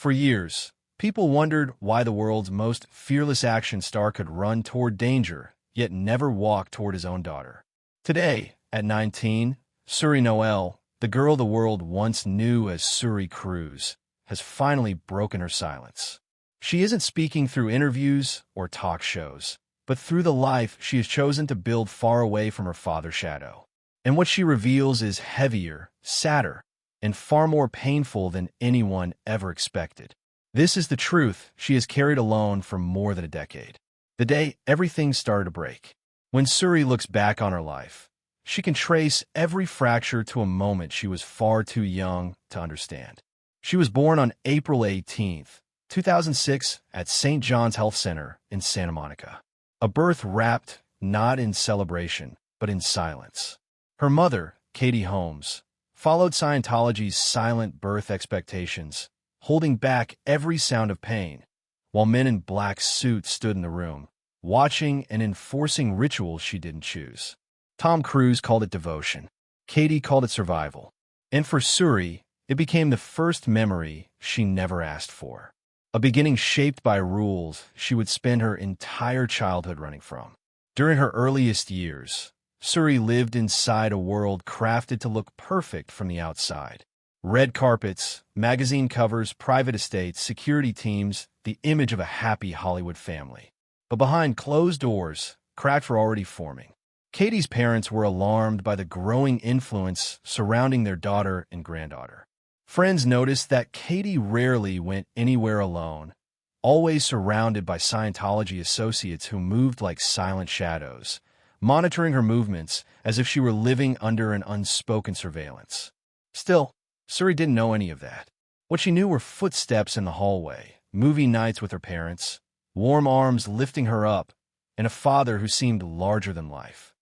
For years, people wondered why the world's most fearless action star could run toward danger, yet never walk toward his own daughter. Today, at 19, Suri Noel, the girl the world once knew as Suri Cruz, has finally broken her silence. She isn't speaking through interviews or talk shows, but through the life she has chosen to build far away from her father's shadow. And what she reveals is heavier, sadder, and far more painful than anyone ever expected. This is the truth she has carried alone for more than a decade. The day everything started to break. When Suri looks back on her life, she can trace every fracture to a moment she was far too young to understand. She was born on April 18, 2006, at St. John's Health Center in Santa Monica. A birth wrapped not in celebration, but in silence. Her mother, Katie Holmes, followed Scientology's silent birth expectations, holding back every sound of pain, while men in black suits stood in the room, watching and enforcing rituals she didn't choose. Tom Cruise called it devotion. Katie called it survival. And for Suri, it became the first memory she never asked for. A beginning shaped by rules she would spend her entire childhood running from. During her earliest years, Suri lived inside a world crafted to look perfect from the outside. Red carpets, magazine covers, private estates, security teams, the image of a happy Hollywood family. But behind closed doors, cracks were already forming. Katie's parents were alarmed by the growing influence surrounding their daughter and granddaughter. Friends noticed that Katie rarely went anywhere alone, always surrounded by Scientology associates who moved like silent shadows, monitoring her movements as if she were living under an unspoken surveillance. Still, Suri didn't know any of that. What she knew were footsteps in the hallway, movie nights with her parents, warm arms lifting her up, and a father who seemed larger than life.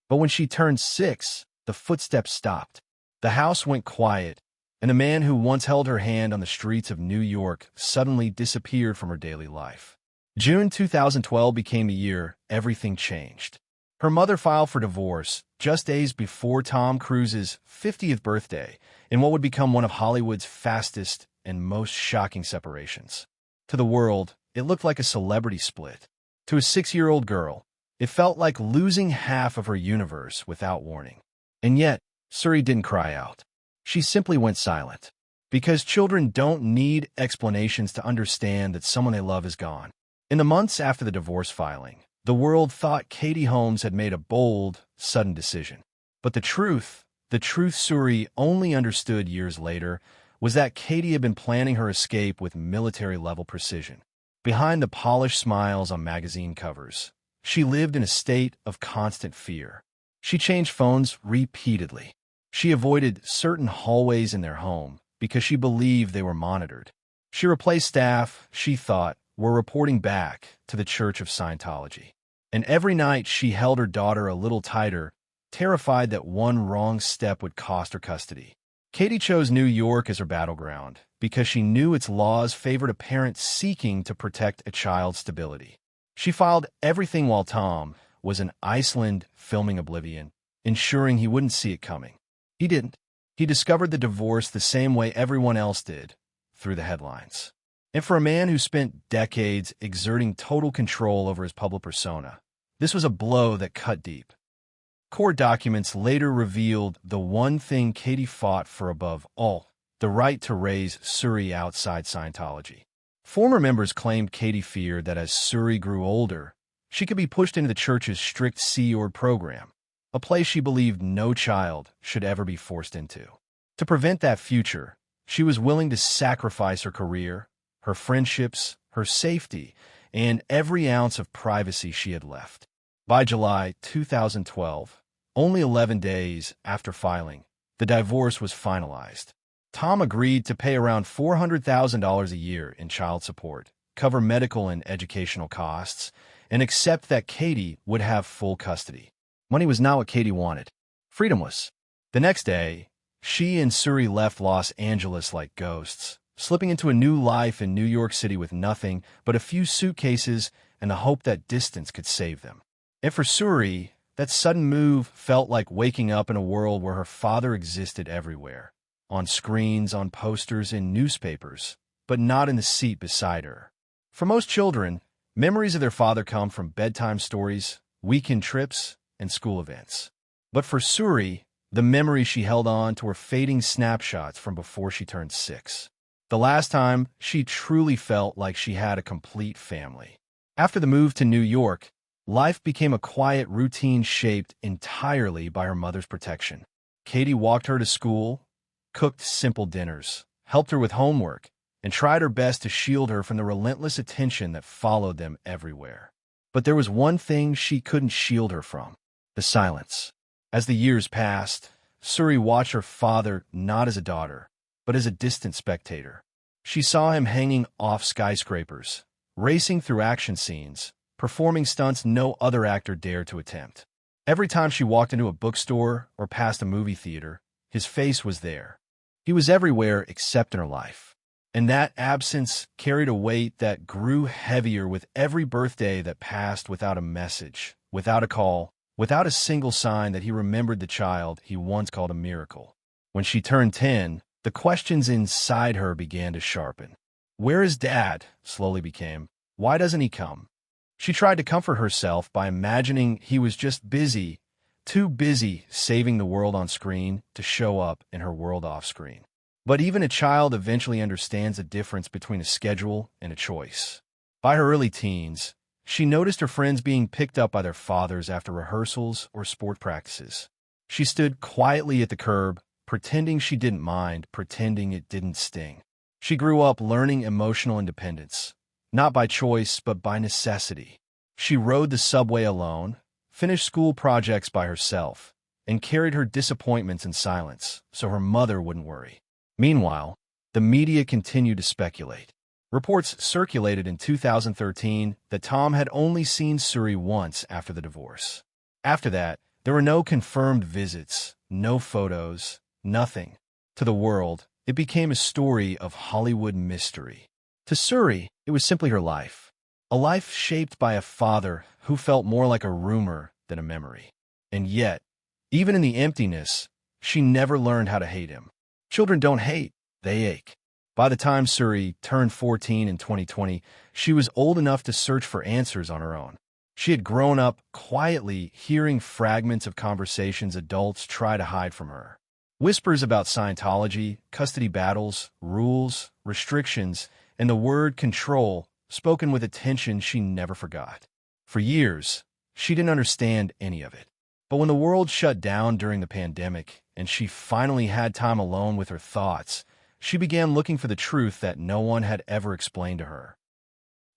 But when she turned 6, the footsteps stopped. The house went quiet, and the man who once held her hand on the streets of New York suddenly disappeared from her daily life. June 2012 became the year everything changed. Her mother filed for divorce just days before Tom Cruise's 50th birthday in what would become one of Hollywood's fastest and most shocking separations. To the world, it looked like a celebrity split. To a 6-year-old girl, it felt like losing half of her universe without warning. And yet, Suri didn't cry out. She simply went silent. Because children don't need explanations to understand that someone they love is gone. In the months after the divorce filing, the world thought Katie Holmes had made a bold, sudden decision. But the truth Suri only understood years later, was that Katie had been planning her escape with military-level precision. Behind the polished smiles on magazine covers, she lived in a state of constant fear. She changed phones repeatedly. She avoided certain hallways in their home because she believed they were monitored. She replaced staff she thought were reporting back to the Church of Scientology. And every night she held her daughter a little tighter, terrified that one wrong step would cost her custody. Katie chose New York as her battleground because she knew its laws favored a parent seeking to protect a child's stability. She filed everything while Tom was in Iceland filming Oblivion, ensuring he wouldn't see it coming. He didn't. He discovered the divorce the same way everyone else did, through the headlines. And for a man who spent decades exerting total control over his public persona, this was a blow that cut deep. Court documents later revealed the one thing Katie fought for above all, the right to raise Suri outside Scientology. Former members claimed Katie feared that as Suri grew older, she could be pushed into the church's strict Sea Org program, a place she believed no child should ever be forced into. To prevent that future, she was willing to sacrifice her career, her friendships, her safety, and every ounce of privacy she had left. By July 2012, only 11 days after filing, the divorce was finalized. Tom agreed to pay around $400,000 a year in child support, cover medical and educational costs, and accept that Katie would have full custody. Money was not what Katie wanted. Freedom was. The next day, she and Suri left Los Angeles like ghosts, slipping into a new life in New York City with nothing but a few suitcases and the hope that distance could save them. And for Suri, that sudden move felt like waking up in a world where her father existed everywhere, on screens, on posters, in newspapers, but not in the seat beside her. For most children, memories of their father come from bedtime stories, weekend trips, and school events. But for Suri, the memories she held on to were fading snapshots from before she turned 6. The last time she truly felt like she had a complete family. After the move to New York, life became a quiet routine shaped entirely by her mother's protection. Katie walked her to school, cooked simple dinners, helped her with homework, and tried her best to shield her from the relentless attention that followed them everywhere. But there was one thing she couldn't shield her from: the silence. As the years passed, Suri watched her father not as a daughter, but as a distant spectator. She saw him hanging off skyscrapers, racing through action scenes, performing stunts no other actor dared to attempt. Every time she walked into a bookstore or past a movie theater, his face was there. He was everywhere except in her life. And that absence carried a weight that grew heavier with every birthday that passed without a message, without a call, without a single sign that he remembered the child he once called a miracle. When she turned 10, the questions inside her began to sharpen. "Where is Dad?" slowly became, "Why doesn't he come?" She tried to comfort herself by imagining he was just busy, too busy saving the world on screen to show up in her world off screen. But even a child eventually understands the difference between a schedule and a choice. By her early teens, she noticed her friends being picked up by their fathers after rehearsals or sport practices. She stood quietly at the curb, pretending she didn't mind, pretending it didn't sting. She grew up learning emotional independence, not by choice but by necessity. She rode the subway alone, finished school projects by herself, and carried her disappointments in silence so her mother wouldn't worry. Meanwhile, the media continued to speculate. Reports circulated in 2013 that Tom had only seen Suri once after the divorce. After that, there were no confirmed visits, no photos, nothing. To the world, it became a story of Hollywood mystery. To Suri, it was simply her life. A life shaped by a father who felt more like a rumor than a memory. And yet, even in the emptiness, she never learned how to hate him. Children don't hate, they ache. By the time Suri turned 14 in 2020, she was old enough to search for answers on her own. She had grown up quietly hearing fragments of conversations adults try to hide from her. Whispers about Scientology, custody battles, rules, restrictions, and the word control, spoken with a tension she never forgot. For years, she didn't understand any of it. But when the world shut down during the pandemic and she finally had time alone with her thoughts, she began looking for the truth that no one had ever explained to her.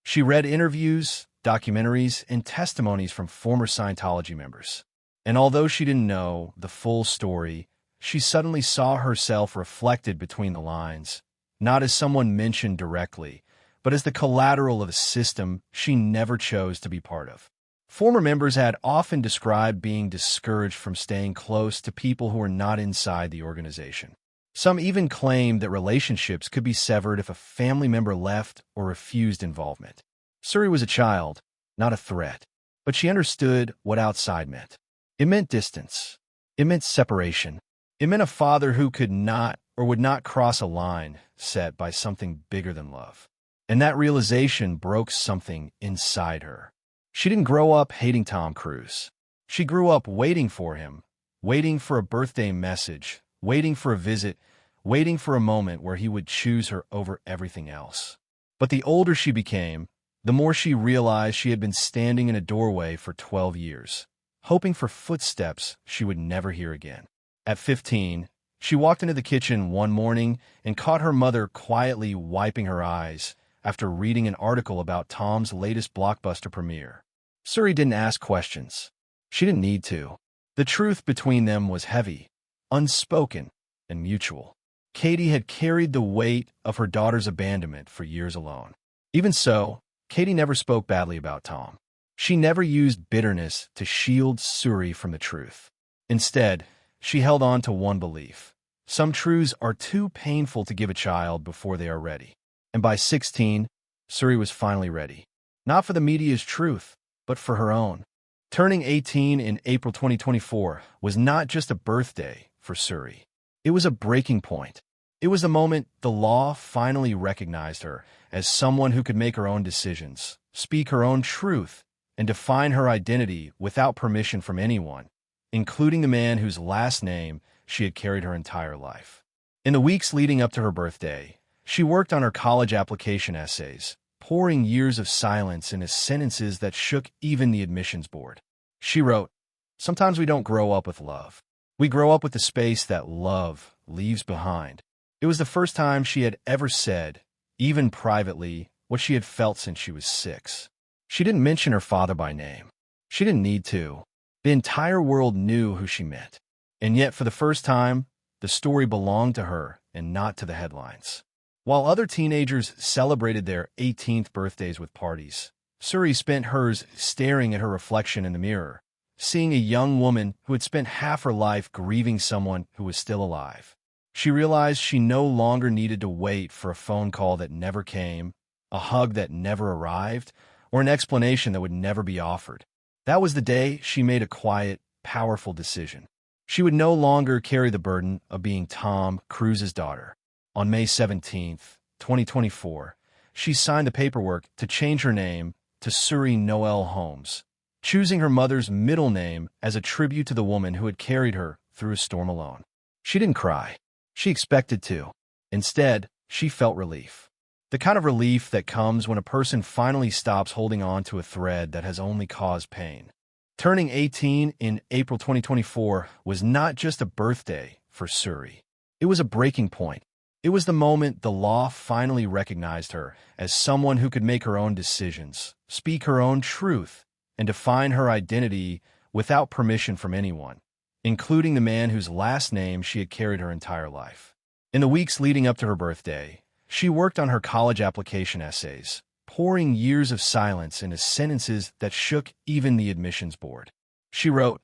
She read interviews, documentaries, and testimonies from former Scientology members. And although she didn't know the full story, she suddenly saw herself reflected between the lines, not as someone mentioned directly, but as the collateral of a system she never chose to be part of. Former members had often described being discouraged from staying close to people who were not inside the organization. Some even claimed that relationships could be severed if a family member left or refused involvement. Suri was a child, not a threat, but she understood what outside meant. It meant distance. It meant separation. It meant a father who could not or would not cross a line set by something bigger than love. And that realization broke something inside her. She didn't grow up hating Tom Cruise. She grew up waiting for him, waiting for a birthday message, waiting for a visit, waiting for a moment where he would choose her over everything else. But the older she became, the more she realized she had been standing in a doorway for 12 years, hoping for footsteps she would never hear again. At 15, she walked into the kitchen one morning and caught her mother quietly wiping her eyes after reading an article about Tom's latest blockbuster premiere. Suri didn't ask questions. She didn't need to. The truth between them was heavy, unspoken, and mutual. Katie had carried the weight of her daughter's abandonment for years alone. Even so, Katie never spoke badly about Tom. She never used bitterness to shield Suri from the truth. Instead, she held on to one belief: some truths are too painful to give a child before they are ready. And by 16, Suri was finally ready. Not for the media's truth, but for her own. Turning 18 in April 2024 was not just a birthday for Suri. It was a breaking point. It was the moment the law finally recognized her as someone who could make her own decisions, speak her own truth, and define her identity without permission from anyone, including the man whose last name she had carried her entire life. In the weeks leading up to her birthday, she worked on her college application essays, pouring years of silence into sentences that shook even the admissions board. She wrote, "Sometimes we don't grow up with love. We grow up with the space that love leaves behind." It was the first time she had ever said, even privately, what she had felt since she was 6. She didn't mention her father by name. She didn't need to. The entire world knew who she meant. And yet, for the first time, the story belonged to her and not to the headlines. While other teenagers celebrated their 18th birthdays with parties, Suri spent hers staring at her reflection in the mirror, seeing a young woman who had spent half her life grieving someone who was still alive. She realized she no longer needed to wait for a phone call that never came, a hug that never arrived, or an explanation that would never be offered. That was the day she made a quiet, powerful decision. She would no longer carry the burden of being Tom Cruise's daughter. On May 17th, 2024, she signed the paperwork to change her name to Suri Noel Holmes, choosing her mother's middle name as a tribute to the woman who had carried her through a storm alone. She didn't cry. She expected to. Instead, she felt relief. The kind of relief that comes when a person finally stops holding on to a thread that has only caused pain. Turning 18 in April 2024 was not just a birthday for Suri. It was a breaking point. It was the moment the law finally recognized her as someone who could make her own decisions, speak her own truth, and define her identity without permission from anyone, including the man whose last name she had carried her entire life. In the weeks leading up to her birthday, she worked on her college application essays, pouring years of silence into sentences that shook even the admissions board. She wrote,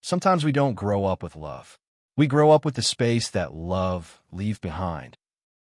"Sometimes we don't grow up with love. We grow up with the space that love leaves behind."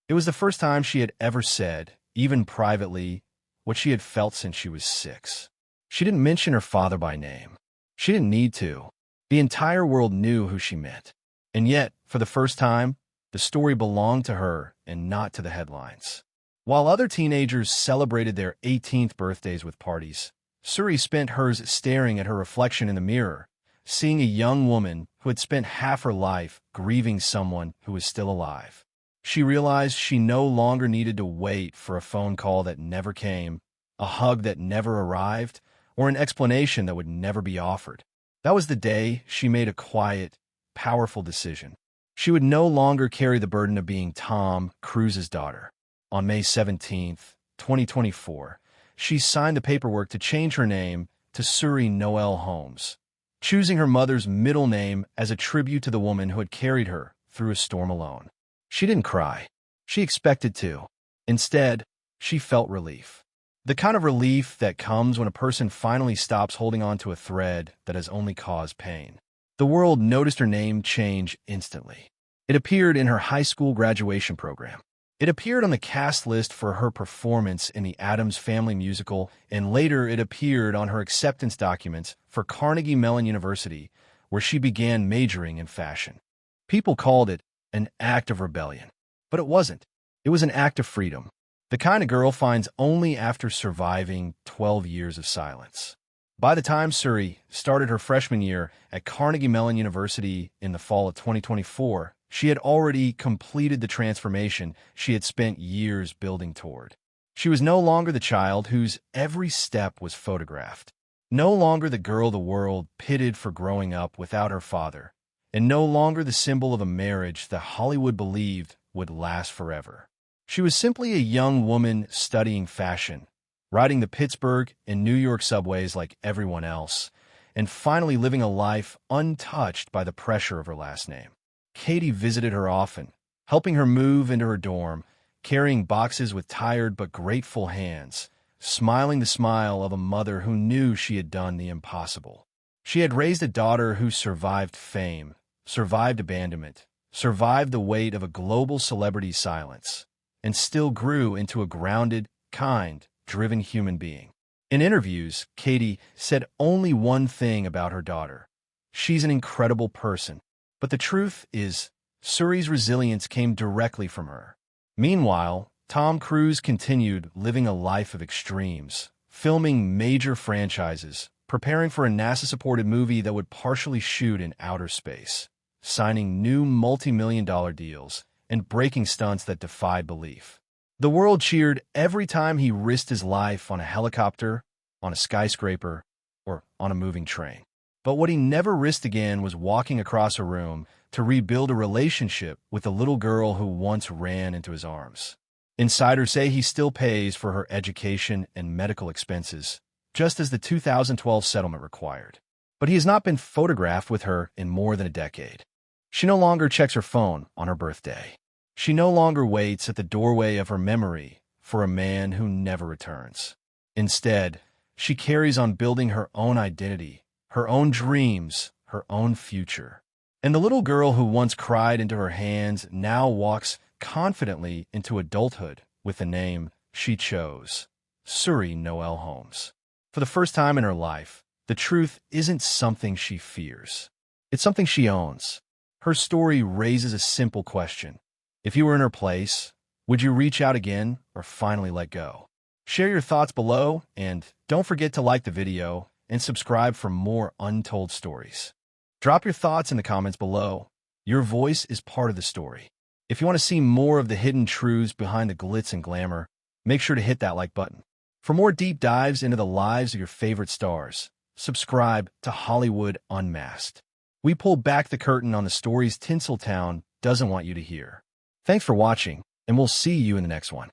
It was the first time she had ever said, even privately, what she had felt since she was 6. She didn't mention her father by name. She didn't need to. The entire world knew who she meant. And yet, for the first time, the story belonged to her and not to the headlines. While other teenagers celebrated their 18th birthdays with parties, Suri spent hers staring at her reflection in the mirror, seeing a young woman who had spent half her life grieving someone who was still alive. She realized she no longer needed to wait for a phone call that never came, a hug that never arrived, or an explanation that would never be offered. That was the day she made a quiet, powerful decision. She would no longer carry the burden of being Tom Cruise's daughter. On May 17th, 2024, she signed the paperwork to change her name to Suri Noel Holmes, choosing her mother's middle name as a tribute to the woman who had carried her through a storm alone. She didn't cry. She expected to. Instead, she felt relief. The kind of relief that comes when a person finally stops holding on to a thread that has only caused pain. The world noticed her name change instantly. It appeared in her high school graduation program. It appeared on the cast list for her performance in the Addams Family musical, and later it appeared on her acceptance documents for Carnegie Mellon University, where she began majoring in fashion. People called it an act of rebellion, but it wasn't. It was an act of freedom. The kind of girl finds only after surviving 12 years of silence. By the time Suri started her freshman year at Carnegie Mellon University in the fall of 2024, she had already completed the transformation she had spent years building toward. She was no longer the child whose every step was photographed, no longer the girl the world pitted for growing up without her father, and no longer the symbol of a marriage that Hollywood believed would last forever. She was simply a young woman studying fashion, riding the Pittsburgh and New York subways like everyone else, and finally living a life untouched by the pressure of her last name. Katie visited her often, helping her move into her dorm, carrying boxes with tired but grateful hands, smiling the smile of a mother who knew she had done the impossible. She had raised a daughter who survived fame, survived abandonment, survived the weight of a global celebrity's silence, and still grew into a grounded, kind, driven human being. In interviews, Katie said only one thing about her daughter: she's an incredible person. But the truth is, Suri's resilience came directly from her. Meanwhile, Tom Cruise continued living a life of extremes, filming major franchises, preparing for a NASA-supported movie that would partially shoot in outer space, signing new multi-million-dollar deals, and breaking stunts that defied belief. The world cheered every time he risked his life on a helicopter, on a skyscraper, or on a moving train. But what he never risked again was walking across a room to rebuild a relationship with the little girl who once ran into his arms. Insiders say he still pays for her education and medical expenses, just as the 2012 settlement required. But he has not been photographed with her in more than a decade. She no longer checks her phone on her birthday. She no longer waits at the doorway of her memory for a man who never returns. Instead, she carries on building her own identity, her own dreams, her own future. And the little girl who once cried into her hands now walks confidently into adulthood with the name she chose, Suri Noel Holmes. For the first time in her life, the truth isn't something she fears. It's something she owns. Her story raises a simple question. If you were in her place, would you reach out again or finally let go? Share your thoughts below, and don't forget to like the video and subscribe for more untold stories. Drop your thoughts in the comments below. Your voice is part of the story. If you want to see more of the hidden truths behind the glitz and glamour, make sure to hit that like button. For more deep dives into the lives of your favorite stars, subscribe to Hollywood Unmasked. We pull back the curtain on the stories Tinseltown doesn't want you to hear. Thanks for watching, and we'll see you in the next one.